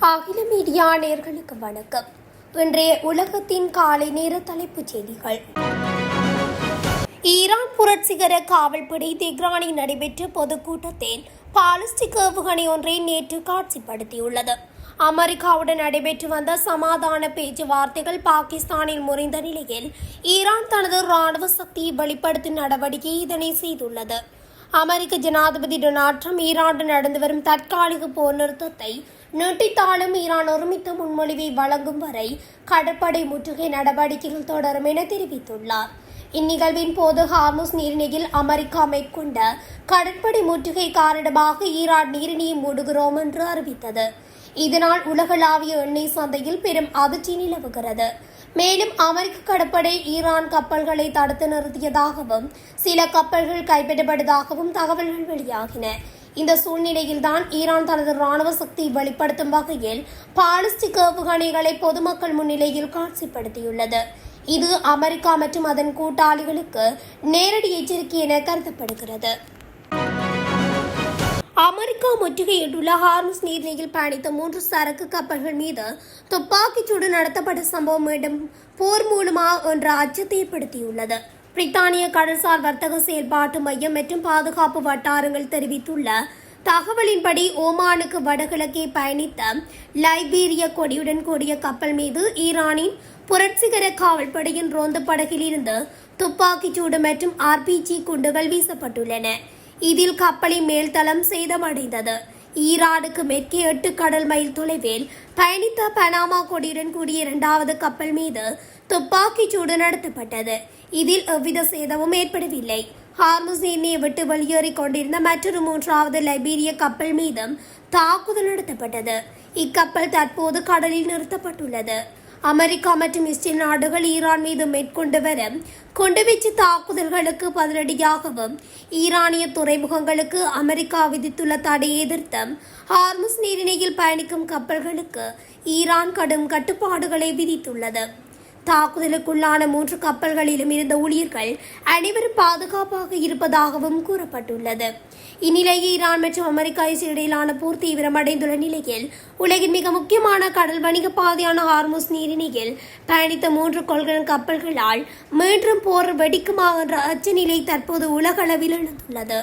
அகில மீடியா நேயர்களுக்கு வணக்கம். இன்றைய உலகத்தின் காலை நேர தலைப்புச் செய்திகள். ஈரான் புரட்சிகர காவல்படை தெஹ்ரானில் நடைபெற்ற பொதுக்கூட்டத்தில் பாலிஸ்டிக் ஏவுகணை ஒன்றை நேற்று காட்சிப்படுத்தியுள்ளது. அமெரிக்காவுடன் நடைபெற்று வந்த சமாதான பேச்சுவார்த்தைகள் பாகிஸ்தானில் முறிந்த நிலையில் ஈரான் தனது ராணுவ சக்தியை வெளிப்படுத்தும் நடவடிக்கை இதனை செய்துள்ளது. அமெரிக்க ஜனாதிபதி டொனால்ட் ட்ரம்ப் ஈரானுடன் நடந்து வரும் தற்காலிக போர் நிறுத்தத்தை நீட்டித்தாலும் ஈரான் ஒருமித்த முன்மொழிவை வழங்கும் வரை கடற்படை முற்றுகை நடவடிக்கைகள் தொடரும் என தெரிவித்துள்ளார். இந்நிகழ்வின் போது ஹார்முஸ் நீரிணையில் அமெரிக்கா மேற்கொண்ட கடற்படை முற்றுகை காரணமாக ஈரான் நீரிணையை மூடுகிறோம் என்று அறிவித்தது. இதனால் உலகளாவிய எண்ணெய் சந்தையில் பெரும் அதிர்ச்சி நிலவுகிறது. மேலும் அமெரிக்க கடற்படை ஈரான் கப்பல்களை தடுத்து நிறுத்தியதாகவும் சில கப்பல்கள் கைப்பற்றப்பட்டதாகவும் தகவல்கள் வெளியாகின. இந்த சூழ்நிலையில்தான் ஈரான் தனது ராணுவ சக்தியை வெளிப்படுத்தும் வகையில் பாலிஸ்டிக் ஏவுகணைகளை பொதுமக்கள் முன்னிலையில் காட்சிப்படுத்தியுள்ளது. இது அமெரிக்கா மற்றும் அதன் கூட்டாளிகளுக்கு நேரடி எச்சரிக்கை என கருதப்படுகிறது. அமெரிக்கா முற்றுகையிட்டுள்ள ஹார்முஸ் நீர்நிலையில் பயணித்த 3 சரக்கு கப்பல்கள் மீது துப்பாக்கிச்சூடு நடத்தப்பட்ட சம்பவம் மீண்டும் போர் மூலமா என்ற அச்சத்தை ஏற்படுத்தியுள்ளது. பிரித்தானிய கடல்சார் வர்த்தக செயல்பாட்டு மையம் மற்றும் பாதுகாப்பு வட்டாரங்கள் தெரிவித்துள்ள தகவலின்படி ஓமானுக்கு வடகிழக்கே பயணித்த லைபீரிய கொடியுடன் கூடிய கப்பல் மீது ஈரானின் புரட்சிகர காவல்படையின் ரோந்து படகில் இருந்து துப்பாக்கிச்சூடு மற்றும் RPG குண்டுகள் வீசப்பட்டுள்ளன. இதில் கப்பலின் மேல்தளம் சேதமடைந்தது. ஈரானுக்கு மேற்கே 8 கடல் மைல் தொலைவில் பயணித்த பனாமா கொடியுடன் கூடிய 2வது கப்பல் மீது துப்பாக்கிச்சூடு நடத்தப்பட்டது. இதில் எவ்வித சேதமும் ஏற்படவில்லை. ஹார்முஸ் எண்ணெயை விட்டு வெளியேறிக் கொண்டிருந்த மற்றொரு 3வது லைபீரிய கப்பல் மீதும் தாக்குதல் நடத்தப்பட்டது. இக்கப்பல் தற்போது கடலில் நிறுத்தப்பட்டுள்ளது. அமெரிக்கா மற்றும் இஸ்ரேல் நாடுகள் ஈரான் மீது மேற்கொண்டு வரும் குண்டுவீச்சு தாக்குதல்களுக்கு பதிலடியாகவும் ஈரானிய துறைமுகங்களுக்கு அமெரிக்கா விதித்துள்ள தடையை எதிர்த்தும் ஹார்முஸ் நீரிணையில் பயணிக்கும் கப்பல்களுக்கு ஈரான் கடும் கட்டுப்பாடுகளை விதித்துள்ளது. தாக்குதலுக்குள்ளான 3 கப்பல்களிலும் இருந்த ஊழியர்கள் அனைவரும் பாதுகாப்பாக இருப்பதாகவும் கூறப்பட்டுள்ளது. இந்நிலையில் ஈரான் மற்றும் அமெரிக்கா இடையிலான போர் தீவிரமடைந்துள்ள நிலையில் உலகின் மிக முக்கியமான கடல் வணிக பாதையான ஹார்முஸ் நீரிணையில் பயணித்த 3 கொள்கலன் கப்பல்களால் மீண்டும் போர் வெடிக்குமா என்ற அச்சநிலை தற்போது உலகளவில் எழுந்துள்ளது.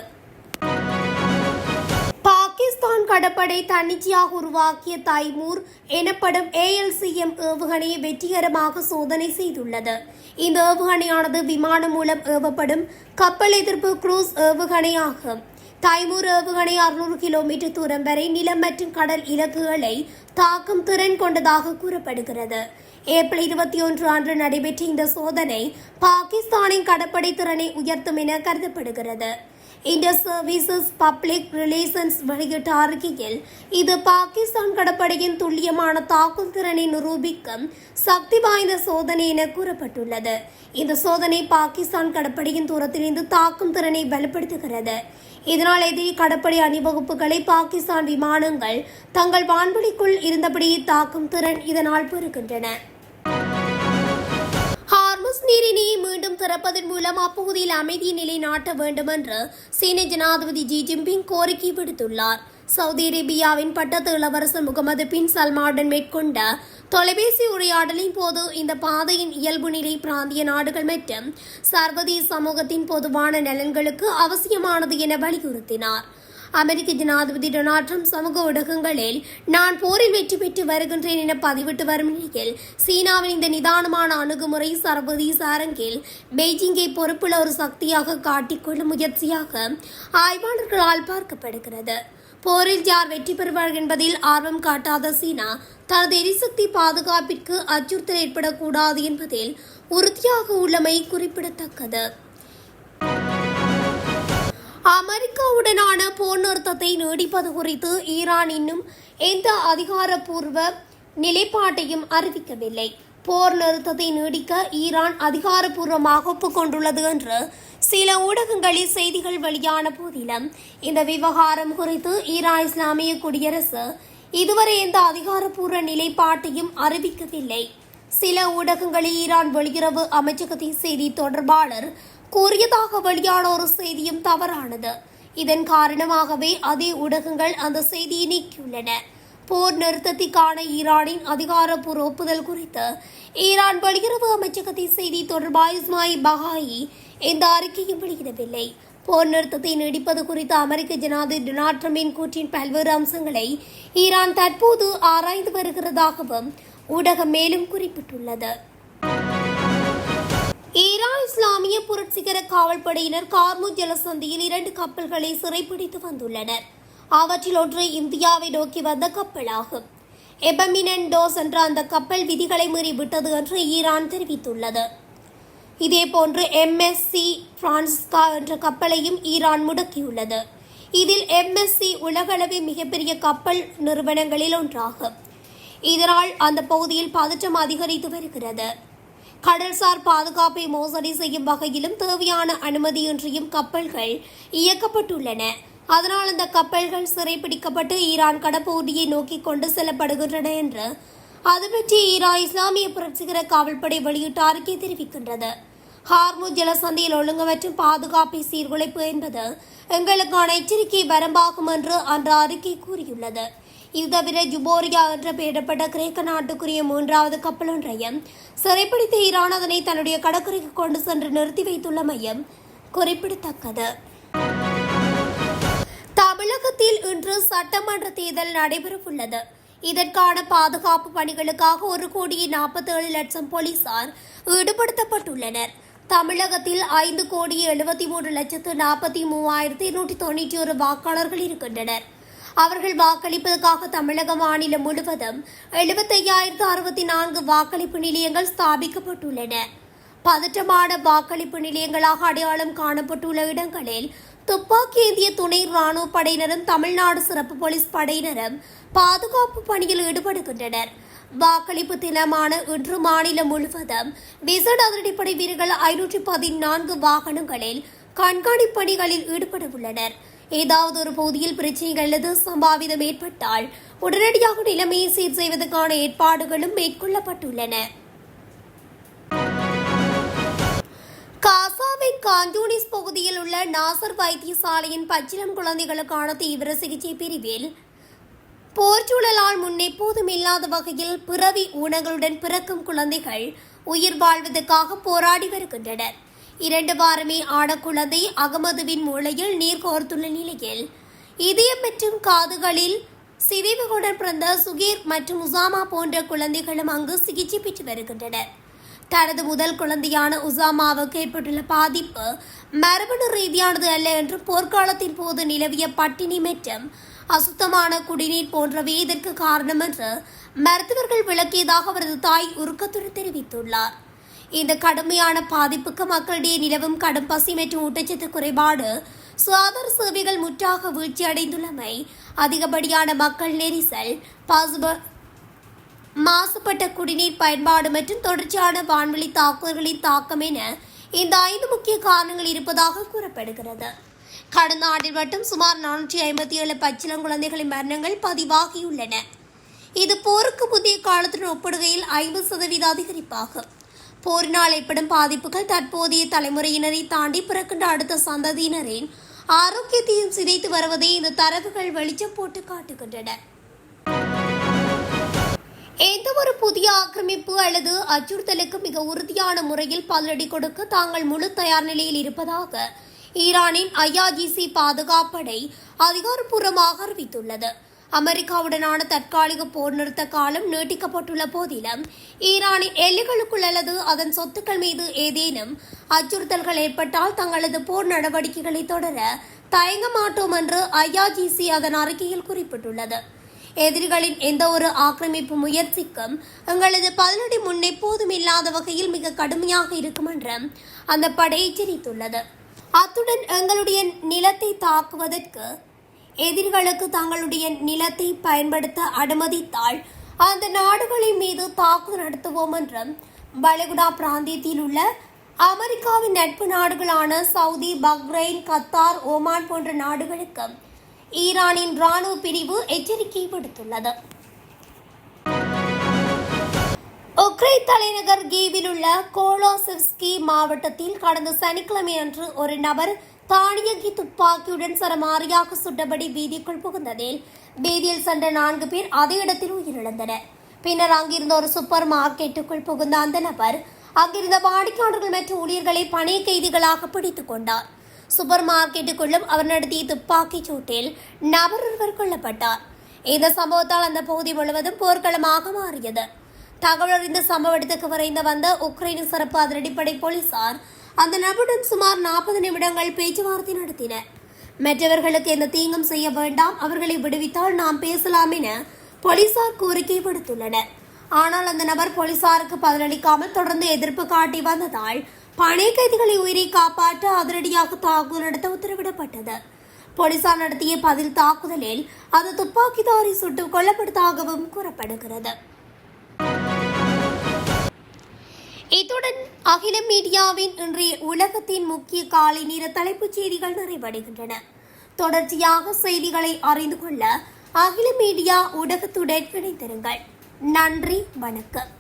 பாகிஸ்தான் கடற்படை தன்னிச்சையாக உருவாக்கிய தைமூர் எனப்படும் ALCM ஏவுகணையை வெற்றிகரமாக சோதனை செய்துள்ளது. இந்த ஏவுகணையானது விமானம் மூலம் ஏவப்படும் கப்பல் எதிர்ப்பு குரூஸ் ஏவுகணையாகும். தைமூர் ஏவுகணை 600 கிலோமீட்டர் தூரம் வரை நிலம் மற்றும் கடல் இலக்குகளை தாக்கும் திறன் கொண்டதாக கூறப்படுகிறது. ஏப்ரல் 21 அன்று நடைபெற்ற இந்த சோதனை பாகிஸ்தானின் கடற்படை திறனை உயர்த்தும் என கருதப்படுகிறது. இந்திய சர்வீசஸ் பப்ளிக் ரிலேஷன்ஸ் வெளியிட்ட அறிக்கையில் இது பாகிஸ்தான் கடற்படையின் துல்லியமான தாக்கும் திறனை நிரூபிக்கும் சக்தி வாய்ந்த சோதனை என கூறப்பட்டுள்ளது. இந்த சோதனை பாகிஸ்தான் கடற்படையின் தூரத்திலிருந்து தாக்கும் திறனை வலுப்படுத்துகிறது. இதனால் எதிரி கடற்படை அணிவகுப்புகளை பாகிஸ்தான் விமானங்கள் தங்கள் வான்வெளிக்குள் இருந்தபடியே தாக்கும் திறன் இதனால் பெறுகின்றன. ஹார்முஸ் நீரிணையை மீண்டும் திறப்பதன் மூலம் அப்பகுதியில் அமைதியை நிலைநாட்ட வேண்டும் என்று சீன ஜனாதிபதி ஜி ஜின்பிங் கோரிக்கை விடுத்துள்ளார். சவுதி அரேபியாவின் பட்டத்து இளவரசர் முகமது பின் சல்மானுடன் மேற்கொண்ட தொலைபேசி உரையாடலின் போது இந்த பாதையின் இயல்பு நிலை பிராந்திய நாடுகள் மற்றும் சர்வதேச சமூகத்தின் பொதுவான நலன்களுக்கு அவசியமானது என வலியுறுத்தினார். அமெரிக்க ஜனாதிபதி டொனால்ட் ட்ரம்ப் சமூக ஊடகங்களில் நான் போரில் வெற்றி பெற்று வருகின்றேன் என பதிவிட்டு வரும் நிலையில் சீனாவின் இந்த நிதானமான அணுகுமுறை சர்வதேச அரங்கில் பெய்ஜிங்கை பொறுப்புள்ள ஒரு சக்தியாக காட்டிக்கொள்ளும் முயற்சியாக ஆய்வாளர்களால் பார்க்கப்படுகிறது. போரில் யார் வெற்றி பெறுவார் என்பதில் ஆர்வம் காட்டாத சீனா தனது எரிசக்தி பாதுகாப்பிற்கு அச்சுறுத்தல் ஏற்படக்கூடாது என்பதில் உறுதியாக உள்ளமை குறிப்பிடத்தக்கது. அமெரிக்காவுடனான போர் நிறுத்தத்தை நீடிப்பது குறித்து ஈரான் இன்னும் எந்த அதிகாரப்பூர்வ நிலைப்பாட்டையும் அறிவிக்கவில்லை. போர் நிறுத்தத்தை நீடிக்க ஈரான் அதிகாரப்பூர்வமாக ஒப்புக்கொண்டுள்ளது என்று சில ஊடகங்களில் செய்திகள் வெளியான போதிலும் இந்த விவகாரம் குறித்து ஈரான் இஸ்லாமிய குடியரசு இதுவரை எந்த அதிகாரப்பூர்வ நிலைப்பாட்டையும் அறிவிக்கவில்லை. சில ஊடகங்களில் ஈரான் வெளியுறவு அமைச்சகத்தின் செய்தி தொடர்பாளர் கூறியதாக வெளியான ஒரு செய்தியும் தவறானது. இதன் காரணமாகவே அதே ஊடகங்கள் அந்த செய்தியை நீக்கியுள்ளன. போர் நிறுத்தத்திற்கான ஈரானின் அதிகாரப்பூர்வ ஒப்புதல் குறித்து ஈரான் வெளியுறவு அமைச்சகத்தின் செய்தி தொடர்பாளர் இஸ்மாயில் பகாயி எந்த அறிக்கையும் வெளியிடவில்லை. போர் நிறுத்தத்தை நீடிப்பது குறித்து அமெரிக்க ஜனாதிபதி டொனால்ட் ட்ரம்பின் கூற்றின் பல்வேறு அம்சங்களை ஈரான் தற்போது ஆராய்ந்து வருகிறதாகவும் ஊடகம் மேலும் குறிப்பிட்டுள்ளது. ஈரான் இஸ்லாமிய புரட்சிகர காவல்படையினர் கார்முஸ் ஜலசந்தியில் 2 கப்பல்களை சிறைப்பிடித்து வந்துள்ளனர். அவற்றில் ஒன்று இந்தியாவை நோக்கி வந்த கப்பலாகும். எபமினன்டோஸ் என்ற அந்த கப்பல் விதிகளை மீறி விட்டது என்று ஈரான் தெரிவித்துள்ளது. இதேபோன்று MSC பிரான்சிஸ்கா என்ற கப்பலையும் ஈரான் முடக்கியுள்ளது. இதில் MSC உலகளவில் மிகப்பெரிய கப்பல் நிறுவனங்களில் ஒன்றாகும். இதனால் அந்த பகுதியில் பதற்றம் அதிகரித்து வருகிறது. கடல்சார் பாதுகாப்பை மோசடி செய்யும் வகையிலும் தேவையான அனுமதியின்றியும் கப்பல்கள் இயக்கப்பட்டுள்ளன. அதனால் அந்த கப்பல்கள் சிறைப்பிடிக்கப்பட்டு ஈரான் கடற்பகுதியை நோக்கி கொண்டு செல்லப்படுகின்றன என்று அது பற்றி ஈரான் இஸ்லாமிய புரட்சிகர காவல்படை வெளியிட்ட அறிக்கை தெரிவிக்கின்றது. ஹார்முஸ் ஜலசந்தியில் ஒழுங்கு மற்றும் பாதுகாப்பை சீர்குலைப்பு என்பது எங்களுக்கான எச்சரிக்கை வரம்பாகும் என்று அந்த அறிக்கை கூறியுள்ளது. இது தவிர ஜுபோரியா என்று பெயரிடப்பட்ட கிரேக்க நாட்டுக்குரிய 3வது கப்பல் ஒன்றையும் சிறைப்பிடித்த ஈரான் அதனை தன்னுடைய கடற்கரைக்கு கொண்டு சென்று நிறுத்தி வைத்துள்ளமையும் குறிப்பிடத்தக்கது. தமிழகத்தில் இன்று சட்டமன்ற தேர்தல் நடைபெறவுள்ளது. இதற்கான பாதுகாப்பு பணிகளுக்காக 1,47,00,000 போலீசார் ஈடுபடுத்தப்பட்டுள்ளனர். தமிழகத்தில் 5,73,43,291 வாக்காளர்கள் இருக்கின்றனர். அவர்கள் வாக்களிப்பதற்காக தமிழக மாநிலம் முழுவதும் 75,064 வாக்களிப்பு நிலையங்கள் ஸ்தாபிக்கப்பட்டுள்ளன. பதற்றமான வாக்களிப்பு நிலையங்களாக அடையாளம் காணப்பட்டுள்ள இடங்களில் துப்பாக்கி ஏந்திய துணை ராணுவ படையினரும் தமிழ்நாடு சிறப்பு போலீஸ் படையினரும் பாதுகாப்பு பணியில் ஈடுபடுகின்றனர். வாக்களிப்பு தினமான இன்று மாநிலம் முழுவதும் விசேட அதிரடிப்படை வீரர்கள் 514 வாகனங்களில் கண்காணிப்பு பணிகளில் ஈடுபட உள்ளனர். ஏதாவது ஒரு பகுதியில் பிரச்சனைகள் அல்லது சம்பாவிதம் ஏற்பட்டால் உடனடியாக நிலைமையை சீர் செய்வதற்கான ஏற்பாடுகளும் மேற்கொள்ளப்பட்டுள்ளன. காசாவின் கான்யூனிஸ் பகுதியில் உள்ள நாசர் வைத்தியசாலையின் பச்சிளம் குழந்தைகளுக்கான தீவிர சிகிச்சை பிரிவில் போர்ச்சூழலால் முன்னெப்போதும் இல்லாத வகையில் பிறவி ஊனங்களுடன் பிறக்கும் குழந்தைகள் உயிர் வாழ்வதற்காக போராடி வருகின்றனர். 2 வாரமே ஆன குழந்தை அகமதுவின் மூளையில் நீர் கோர்த்துள்ள நிலையில் இதயம் மற்றும் காதுகளில் சிதைவுகளுடன் பிறந்த சுகீர் மற்றும் உசாமா போன்ற குழந்தைகளும் அங்கு சிகிச்சை பெற்று வருகின்றனர். தனது முதல் குழந்தையான உசாமாவுக்கு ஏற்பட்டுள்ள பாதிப்பு மரபணு ரீதியானது அல்ல என்று போர்க்காலத்தின் போது நிலவிய பட்டினி மற்றும் அசுத்தமான குடிநீர் போன்றவை இதற்கு காரணம் என்று மருத்துவர்கள் விளக்கியதாக அவரது தாய் உருக்கத்துடன் தெரிவித்துள்ளார். இந்த கடுமையான பாதிப்புக்கு மக்களிடையே நிலவும் கடும் பசி மற்றும் ஊட்டச்சத்து குறைபாடு, சுகாதார சேவைகள் முற்றாக வீழ்ச்சி அடைந்துள்ளமை, அதிகப்படியான மக்கள் நெரிசல், மாசுபட்ட குடிநீர் பயன்பாடு மற்றும் தொடர்ச்சியான வான்வெளி தாக்குதல்களின் தாக்கம் என இந்த 5 முக்கிய காரணங்கள் இருப்பதாக கூறப்படுகிறது. கடந்த ஆண்டில் மட்டும் சுமார் 457 பச்சிளம் குழந்தைகளின் மரணங்கள் பதிவாகியுள்ளன. இது போருக்கு முந்தைய காலத்துடன் ஒப்பிடுகையில் 50% அதிகரிப்பாகும். போரினால் ஏற்படும் பாதிப்புகள் தற்போதைய தலைமுறையினரை தாண்டி பிறக்கின்ற அடுத்த சந்ததியினரின் ஆரோக்கியத்தையும் சிதைத்து வருவதை இந்த தரவுகள் வெளிச்சம் போட்டு காட்டுகின்றன. எந்த ஒரு புதிய ஆக்கிரமிப்பு அல்லது அச்சுறுத்தலுக்கு மிக உறுதியான முறையில் பதிலடி கொடுக்க தாங்கள் முழு தயார் நிலையில் இருப்பதாக ஈரானின் IRGC பாதுகாப்படை அதிகாரப்பூர்வமாக அறிவித்துள்ளது. அமெரிக்காவுடனான தற்காலிக போர் நிறுத்த காலம் நீட்டிக்கப்பட்டுள்ள போதிலும் ஈரானின் எல்லைகளுக்குள் அல்லது அதன் சொத்துக்கள் மீது ஏதேனும் அச்சுறுத்தல்கள் ஏற்பட்டால் தங்களது போர் நடவடிக்கைகளை தொடர தயங்க மாட்டோம் என்று IRGC அதன் அறிக்கையில் குறிப்பிட்டுள்ளது. எதிரிகளின் எந்த ஒரு ஆக்கிரமிப்பு முயற்சிக்கும் எங்களது பதிலடி முன்னெப்போதும் இல்லாத வகையில் மிக கடுமையாக இருக்கும் என்று அந்த படை எச்சரித்துள்ளது. அத்துடன் எங்களுடைய நிலத்தை தாக்குவதற்கு எதிரிகளுக்கு தங்களுடைய நிலத்தை பயன்படுத்த அனுமதித்தால் அந்த நாடுகளின் மீது தாக்குதல் நடத்துவோம் என்றும் வளைகுடா பிராந்தியத்தில் உள்ள அமெரிக்காவின் நட்பு நாடுகளான சவுதி, பஹ்ரைன், கத்தார், ஓமான் போன்ற நாடுகளுக்கு ஈரானின் ராணுவ பிரிவு எச்சரிக்கை விடுத்துள்ளது. உக்ரைன் தலைநகர் கீவில் உள்ள கோலோசெவ்ஸ்கி மாவட்டத்தில் கடந்த சனிக்கிழமை அன்று ஒரு நபர் தானியங்கி துப்பாக்கியுடன் சரமாரியாக சுட்டபடி வீதிக்குள் புகுந்ததில் வீதியில் சென்ற 4 பேர் அதே இடத்தில் உயிரிழந்தனர். பின்னர் அங்கிருந்த ஒரு சூப்பர் மார்க்கெட்டுக்குள் புகுந்த அந்த நபர் அங்கிருந்த வாடிக்கையாளர்கள் மற்றும் ஊழியர்களை பணி கைதிகளாக பிடித்துக் கொண்டார். சூப்பர் மார்க்கெட்டுக்குள்ளும் அவர் நடத்திய துப்பாக்கிச் சூட்டில் நபர் ஒருவர் கொல்லப்பட்டார். இந்த சம்பவத்தால் அந்த பகுதி முழுவதும் போர்க்களமாக மாறியது. தகவல் அறிந்த சம்பவ இடத்துக்கு விரைந்து வந்த உக்ரைனின் சிறப்பு அதிரடிப்படை போலீசார் அந்த நபருடன் சுமார் 40 நிமிடங்கள் பேச்சுவார்த்தை நடத்தினர். மற்றவர்களுக்கு எந்த தீங்கும் செய்ய வேண்டாம், அவர்களை விடுவித்தால் நாம் பேசலாம் என போலீசார் கோரிக்கை விடுத்துள்ளனர். ஆனால் அந்த நபர் போலீசாருக்கு பதிலளிக்காமல் தொடர்ந்து எதிர்ப்பு காட்டி வந்ததால் பணி கைதிகளை உயிரை காப்பாற்ற அதிரடியாக தாக்குதல் நடத்த உத்தரவிடப்பட்டது. போலீசார் நடத்திய பதில் தாக்குதலில் அந்த துப்பாக்கிதாரி சுட்டுக் கொல்லப்பட்டதாகவும் கூறப்படுகிறது. இத்துடன் அகில மீடியாவின் இன்றைய உலகத்தின் முக்கிய காலை நேர தலைப்புச் செய்திகள் நிறைவடைகின்றன. தொடர்ச்சியாக செய்திகளை அறிந்து கொள்ள அகில மீடியா ஊடகத்துடன் இணைந்திருங்கள். நன்றி, வணக்கம்.